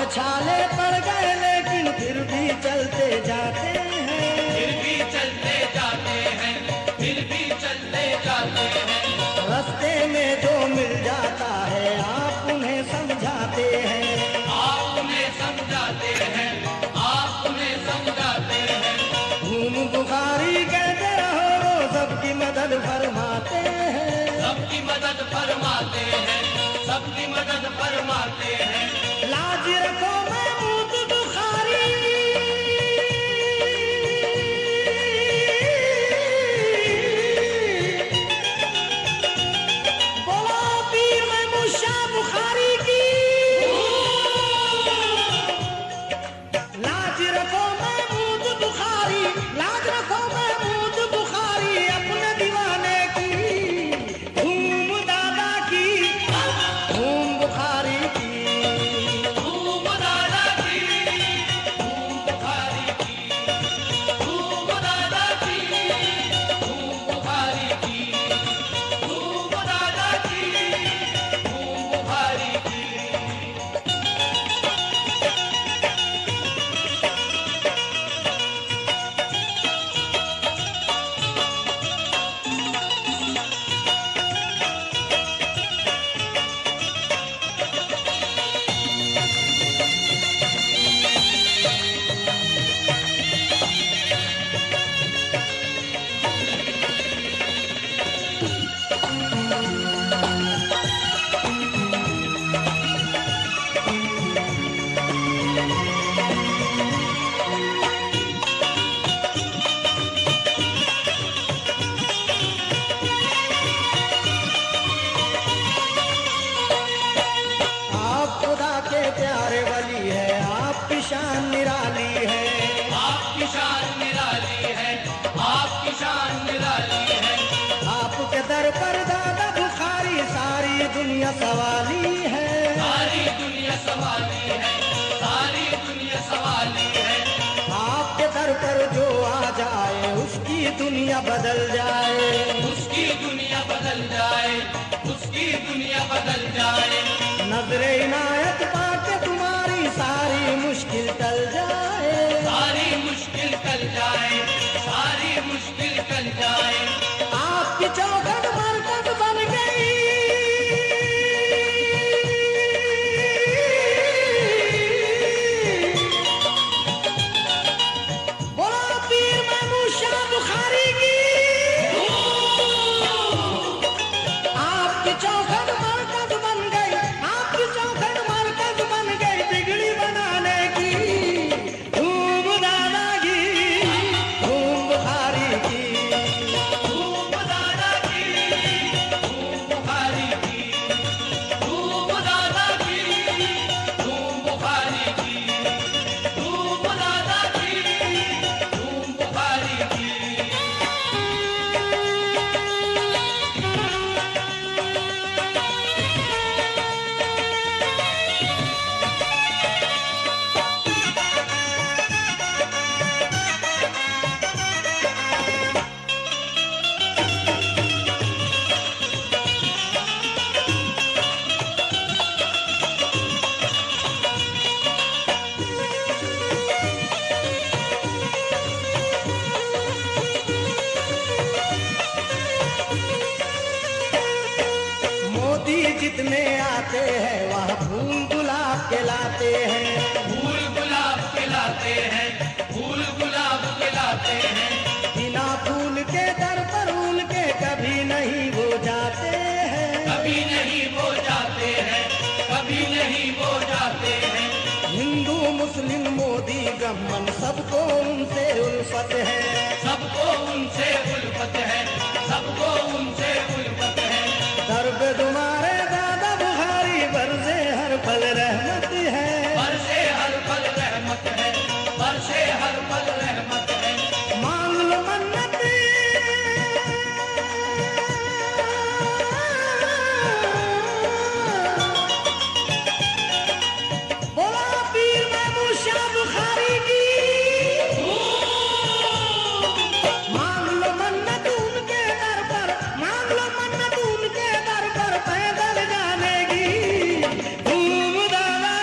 छाले पड़ गए लेकिन फिर भी चलते जाते हैं, फिर भी चलते जाते हैं, फिर भी चलते जाते हैं। रास्ते में जो मिल जाता है आप उन्हें समझाते हैं, आप उन्हें समझाते हैं, आप उन्हें समझाते हैं। घूम बुखारी कहते रहो सबकी मदद फरमाते हैं, सबकी मदद फरमाते हैं, सबकी मदद फरमाते हैं। लाज रखो महमूद बुखारी, बोलो पीर महमूद शाह बुखारी की। लाज रखो महमूद बुखारी, लाज रखो महमूद बुखारी अपने दीवाने की, धूम दादा की, धूम बुखारी की। धूम दादा की, धूम बुखारी की, धूम दादा की, धूम बुखारी की, धूम दादा की, धूम बुखारी की। आप खुदा के प्यारे वली है, आपकी शान निराली है, आपकी शान निराली है, आपकी शान निराली है। आपके दर पर दादा बुखारी सारी दुनिया सवाली है, सारी दुनिया सवाली है, सारी दुनिया सवाली है। आपके दर पर जो आ जाए उसकी दुनिया बदल जाए, उसकी दुनिया बदल जाए, उसकी दुनिया बदल जाए। नजरे इनायत पाके तुम्हारी सारी मुश्किल टल जाए, सारी मुश्किल टल जाए, सारी मुश्किल टल जाए। आपकी चौखट मरकज बन गई, बोलो पीर महमूद शाह बुखारी की। आपकी चौखट मरकज बन गई, आपकी चौखट मरकज बन गई बिगड़ी बनाने की, धूम दादा की, धूम बुखारी की। धूम दादा की, धूम बुखारी की, धूम दादा की, धूम बुखारी की, धूम दादा की, धूम बुखारी की। मोदी जितने आते हैं वहाँ फूल गुलाब के लाते हैं, फूल गुलाब के लाते हैं, फूल गुलाब के लाते हैं। बिना फूल के दर पर फूल के कभी नहीं वो जाते हैं, कभी नहीं वो जाते हैं, कभी नहीं वो जाते हैं। हिंदू मुस्लिम मोदी ब्राह्मण सबको उनसे उल्फत है, सबको उनसे उल्फत है, सबको उनसे उल्फत है। दर्द तुम्हारे दादा बुखारी बरसे हर पल रहमत है, बरसे हर पल रहमत है, बरसे हर पल रहमत है। मांग लो मन्नत, बोला पीर महमूद शाह बुखारी की। मांग लो मन्नत उनके दर पर, मांग लो मन्नत उनके दर पर पैदल जाने की, धूम दादा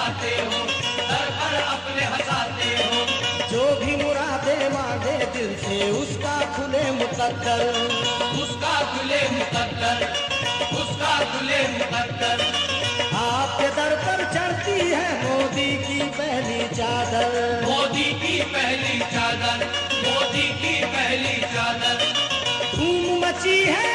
हंसाते हो, दर पर अपने हंसाते हो। जो भी मुरादे मांगे दिल से उसका खुले मुकद्दर, उसका खुले मुकद्दर, उसका खुले मुकद्दर। आपके दर पर चढ़ती है मोदी की पहली चादर, मोदी की पहली चादर, मोदी की पहली चादर। धूम मची है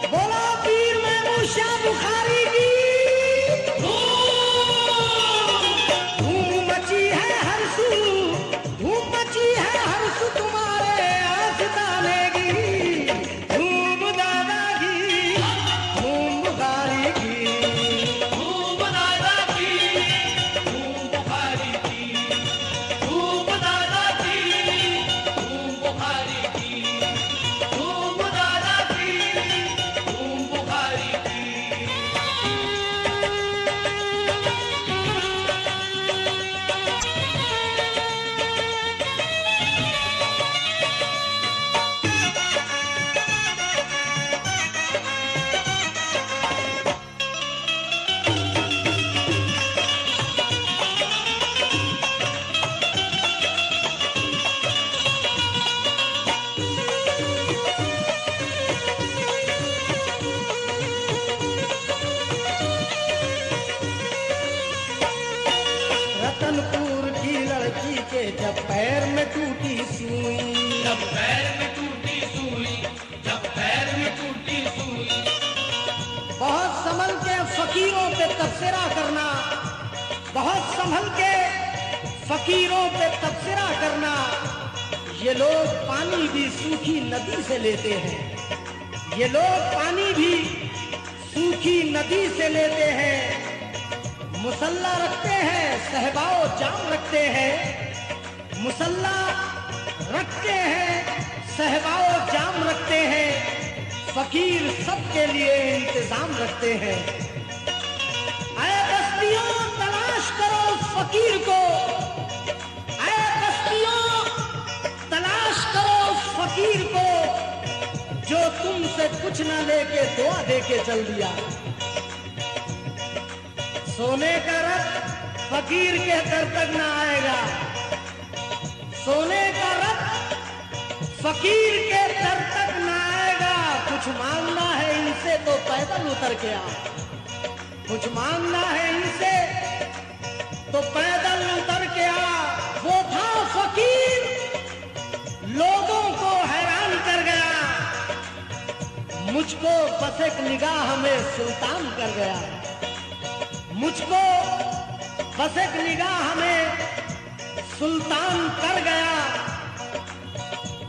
बोला पीर महमूद शाह बुखारी की, धूम मची है हर सू, धूम मची है हर सू तुम्हारे आस्ताने की, धूम दादा की, धूम बुखारी की। धूम दादा की, धूम बुखारी की, धूम दादा की, धूम बुखारी की, धूम दादा की, धूम बुखारी की। रतनपुर की लड़की के जब पैर में टूटी सुई, जब पैर में टूटी सुई, जब पैर में टूटी सुई। बहुत संभल के फकीरों पे तबसरा करना, बहुत संभल के फकीरों पे तबसरा करना। ये लोग पानी भी सूखी नदी से लेते हैं, ये लोग पानी भी सूखी नदी से लेते हैं। मुसल्ला रखते हैं, सहबाओ जाम रखते हैं, मुसल्ला रखते हैं, सहबाओ जाम रखते हैं। फकीर सबके लिए इंतजाम रखते हैं। आए बस्तियों तलाश करो उस फकीर को, आए बस्तियों तलाश करो उस फकीर को, जो तुमसे कुछ ना लेके दुआ देके चल दिया। सोने का रथ फकीर के दर तक ना आएगा, सोने का रथ फकीर के दर तक ना आएगा। कुछ मांगना है इनसे तो पैदल उतर के आ, कुछ मांगना है इनसे तो पैदल उतर के आ। वो था फकीर, लोगों को हैरान कर गया, मुझको बस एक निगाह में सुल्तान कर गया, मुझको बस एक निगाह में सुल्तान कर गया।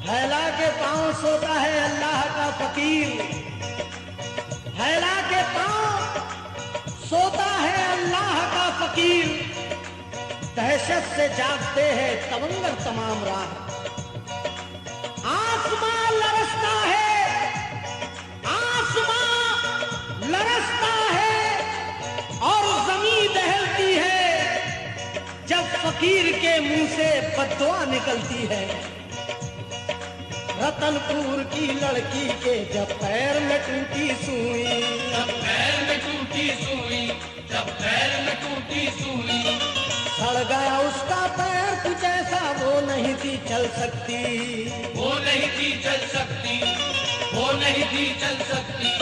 हैला के पांव सोता है अल्लाह का फकीर, हैला के पांव सोता है अल्लाह का फकीर। दहशत से जागते हैं तवंगर तमाम राह, आसमां लरसता है, आसमां लरसता है और जमीन दहलती है जब फकीर के मुंह से बद्दुआ निकलती है। रतनपुर की लड़की के जब पैर में टूटी सुई, जब पैर में टूटी सुई, जब पैर में टूटी सुई। सड़ गया उसका पैर, कुछ ऐसा वो नहीं थी चल सकती, वो नहीं थी चल सकती, वो नहीं थी चल सकती।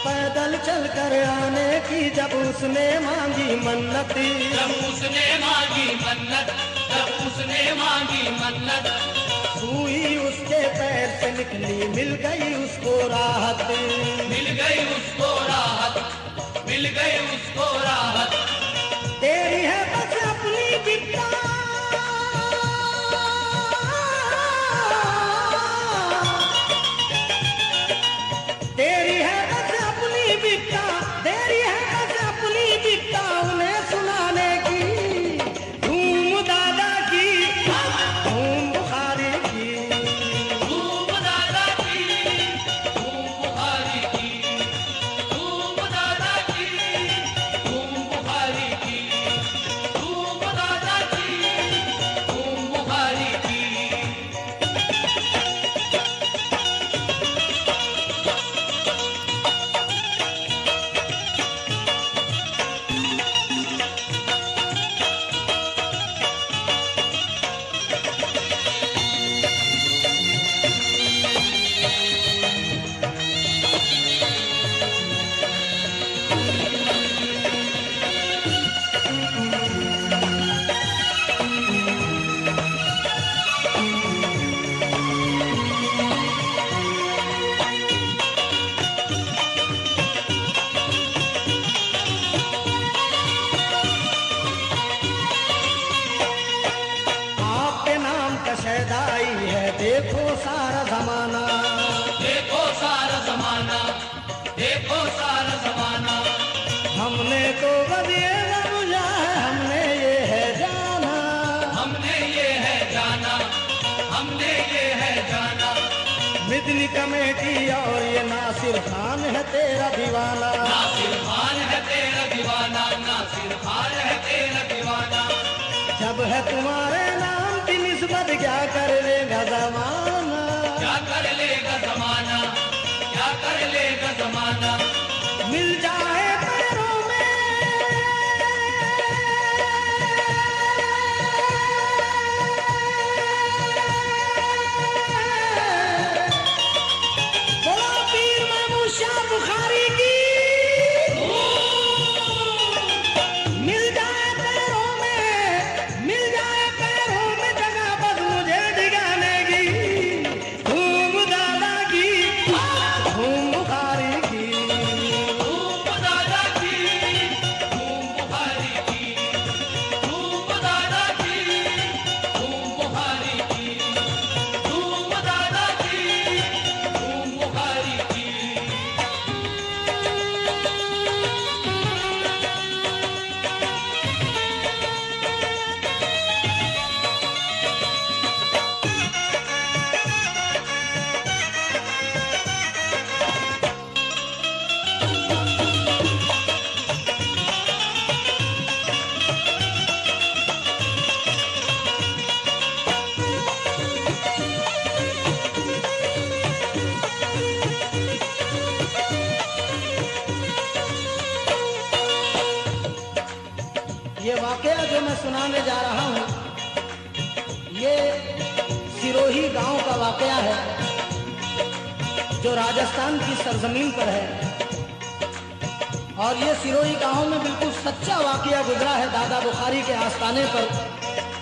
पैदल चल कर आने की जब उसने मांगी मन्नत, जब उसने मांगी मन्नत, जब उसने मांगी मन्नत। सुई उसके पैर से निकली, मिल गई उसको राहत, मिल गई उसको राहत, मिल गई उसको राहत। तेरी है बस अपनी बिपता, तेरी है बस अपनी बिपता, तेरी है बस अपनी बिपता उन्हें सुनाने की। धूम दादा की, धूम बुखारी की, धूम दादा की, धूम बुखारी की, धूम दादा की, धूम बुखारी सारा जमाना, देखो सारा जमाना, देखो सारा जमाना। हमने तो बस ये न बुझा है, हमने ये है जाना, हमने ये है जाना, हमने ये है जाना। मिदनी कमेटी और ये नासिर खान है तेरा दीवाना, नासिर खान है तेरा दीवाना, नासिर खान है तेरा दीवाना। जब है तुम्हारे नाम की निस्बत क्या कर लेगा जमाना, क्या कर लेगा जमाना, क्या कर लेगा जमाना। मिल जाए पैरों में बोला पीर महमूद शाह बुखारी की, मिल जाए पैरों में, मिल जाए पैरों में जगह बस मुझे ठिकाने की, धूम दादा की, धूम बुखारी की, धूप दादा की, धूम बुखारी की, धूप दादा की, धूम बुखारी की, धूप दादा की, धूम बुखारी की। ये वाकया जो मैं सुनाने जा रहा हूँ, ये सिरोही गांव का वाकया है जो राजस्थान की सरजमीन पर है। और ये सिरोही गांव में बिल्कुल सच्चा वाकया गुजरा है दादा बुखारी के आस्थाने पर,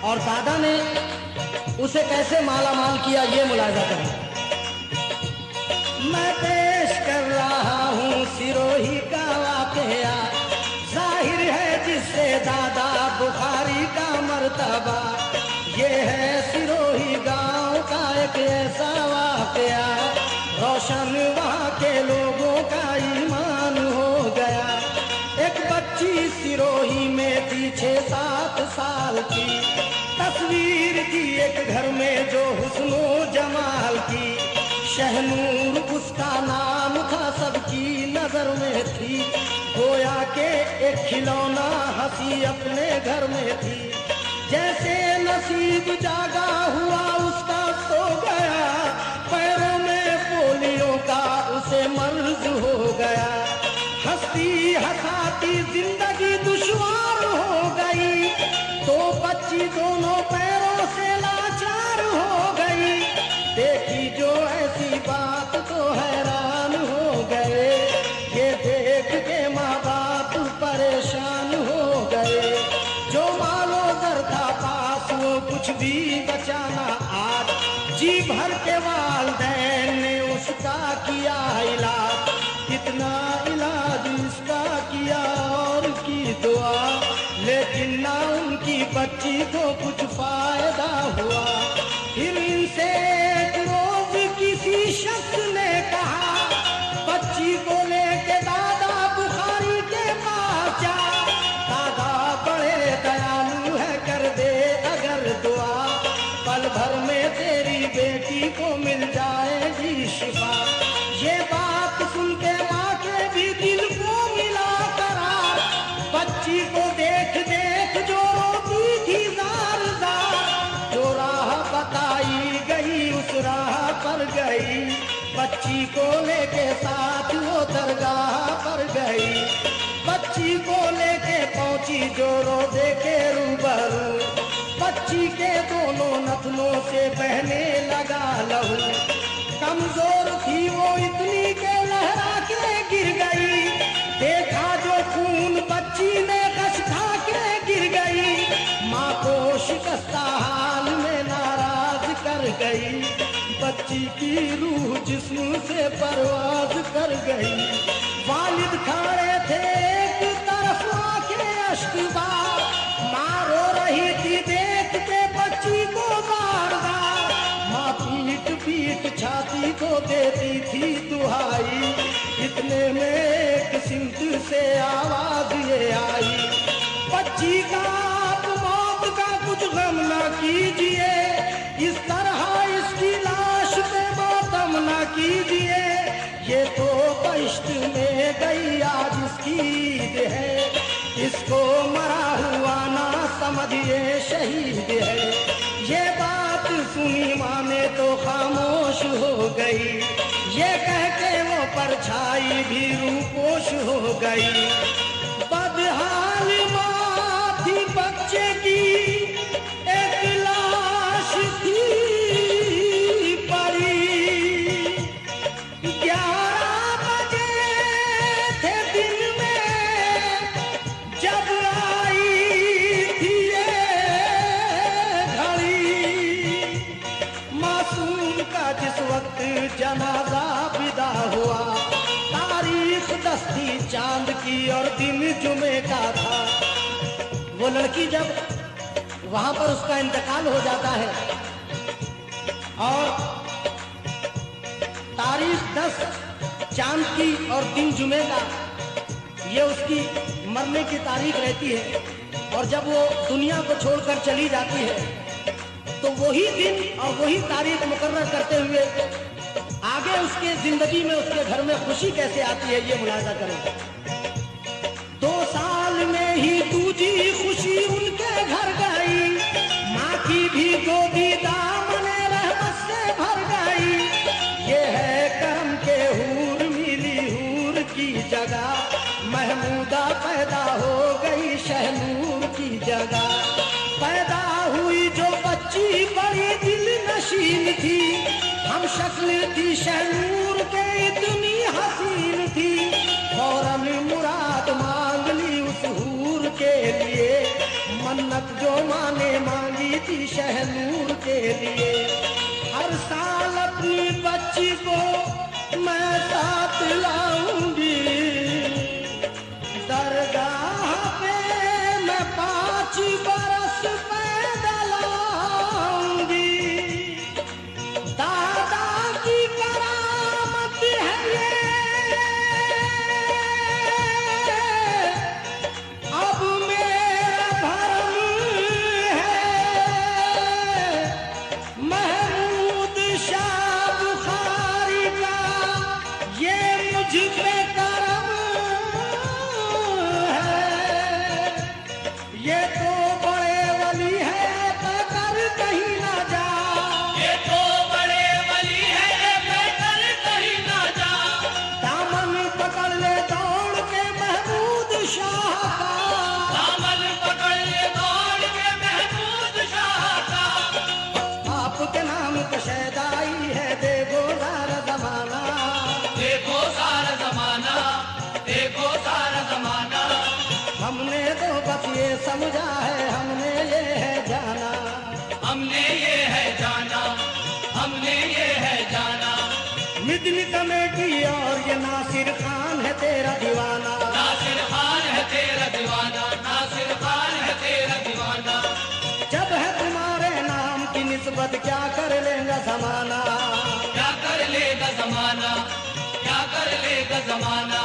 और दादा ने उसे कैसे माला माल किया ये मुलाजा करें। मैं पेश कर रहा हूँ सिरोही का वाकया, जाहिर है जिससे दादा बुखारी का मर्तबा, ये है सिरोही गांव का एक ऐसा वाकया, रोशन वहाँ के लोगों का ईमान हो गया। एक बच्ची सिरोही में थी 6-7 साल की, तस्वीर थी एक घर में जो हुस्नो जमाल की, शहनूर उसका नाम था सबकी नजर में थी, गोया के एक खिलौना हंसी अपने घर में थी। जैसे नसीब जागा हुआ उसका सो गया, पैरों में पोलियो का उसे मर्ज हो गया, हंसती हंसाती जिंदगी दुश्वार हो गई, तो बच्ची दोनों पैरों से लाचार हो गई। देखी जो ऐसी बात तो हैरान हो गए, ये देख के माँ बाप परेशान हो गए। जो मालो दर था पास वो कुछ भी बचाना आज, जी भर के वालदैन ने उसका किया इलाज, कितना इलाज इसका किया और की दुआ, लेकिन ना उनकी बच्ची को कुछ फायदा हुआ। फिर इनसे एक रोज किसी शख्स ने कहा, बच्ची को लेके दादा बुखारी के पास जा, दादा बड़े दयालु है कर दे अगर दुआ, पल भर में तेरी बेटी को मिल जाएगी शिफा। ये बात सुन के माँ के भी दिल को मिला करार, बच्ची को देख देख जो रोती थी जार जार, जो राह बताई गई उस राह पर गई, बच्ची को लेके साथ वो दरगाह पर गई। बच्ची को लेके पहुंची जो रोजे के रूबरू, बच्ची के दोनों नथनों से बहने लगा लहू, कमजोर थी वो इतनी के लहरा के गिर गई, देखा जो खून बच्ची ने कस खा के गिर गई, माँ को शिकस्ता हाल में नाराज कर गई, बच्ची की रूह जिस्म से परवाज कर गई। वालिद खड़े थे एक तरफ आके अश्कबार, माँ रो रही थी देख के बच्ची को बार बार, माँ पीट पीट पति को देती थी दुहाई, इतने में एक सिमत से आवाज ये आई, बच्ची का आप मौत का कुछ गम न कीजिए, इस तरह इसकी लाश पे मातम न कीजिए, ये तो कष्ट में गई आज इसकी ईद है, इसको मरा हुआ ना समझिए शहीद है। ये बात सुनी माँ ने तो खामोश हो गई, ये कह के वो परछाई भी रूपोश हो गई। बदहाल माँ थी बच्चे की एक लाश थी पड़ी, 11 बजे थे दिन में जब आई थी ये घड़ी, मासूम का जिस वक्त जनाजा विदा हुआ, तारीख दस्ती चांद की और दिन जुमे का था। वो लड़की जब वहां पर उसका इंतकाल हो जाता है और तारीख 10 चांद की और दिन जुमे का, ये उसकी मरने की तारीख रहती है, और जब वो दुनिया को छोड़कर चली जाती है तो वही दिन और वही तारीख मुकर्रर करते हुए आगे उसके जिंदगी में उसके घर में खुशी कैसे आती है, ये मुलाजा करें। 2 साल में ही दूजी खुशी उनके घर गई, माँ की भी गोदी दामने रहमत से भर गई। ये है करम के हूर मिली हूर की जगह, महमूदा पैदा हो गई शहनूर की जगह। पैदा हुई जो बच्ची बड़ी दिल नशीन थी, हम शक्ल थी शहनूर के इतनी हसीन थी, फौरन मुराद मांग ली उस हूर के लिए, मन्नत जो माँ ने मांगी थी शहनूर के लिए। हर साल अपनी बच्ची को मैं साथ लाऊंगी, दरगाह पे मैं 5 बरस पैदल आऊंगी। दादा की करामत है ये, अब मेरा भरम है, महमूद शाह बुखारी का ये मुझ पे करम है। ये तो बड़े वली है कर कहीं ना जा, ये तो बड़े वली है बेकर कहीं ना जा, दामन पकड़ ले दौड़ के महमूद शाह का, दामन पकड़ ले दौड़ के महमूद शाह का। आपके नाम का शहदाई है देखो सारा जमाना, देखो सारा जमाना, देखो सारा जमाना, हमने तो बस ये समझा है हमने ये है जाना, हमने ये है जाना, हमने ये है जाना। मिदनी कमेटी और ये नासिर खान है तेरा दीवाना, नासिर खान है तेरा दीवाना, नासिर खान है तेरा दीवाना। जब है तुम्हारे नाम की निस्बत क्या कर लेगा जमाना, क्या कर लेगा जमाना, क्या कर लेगा जमाना।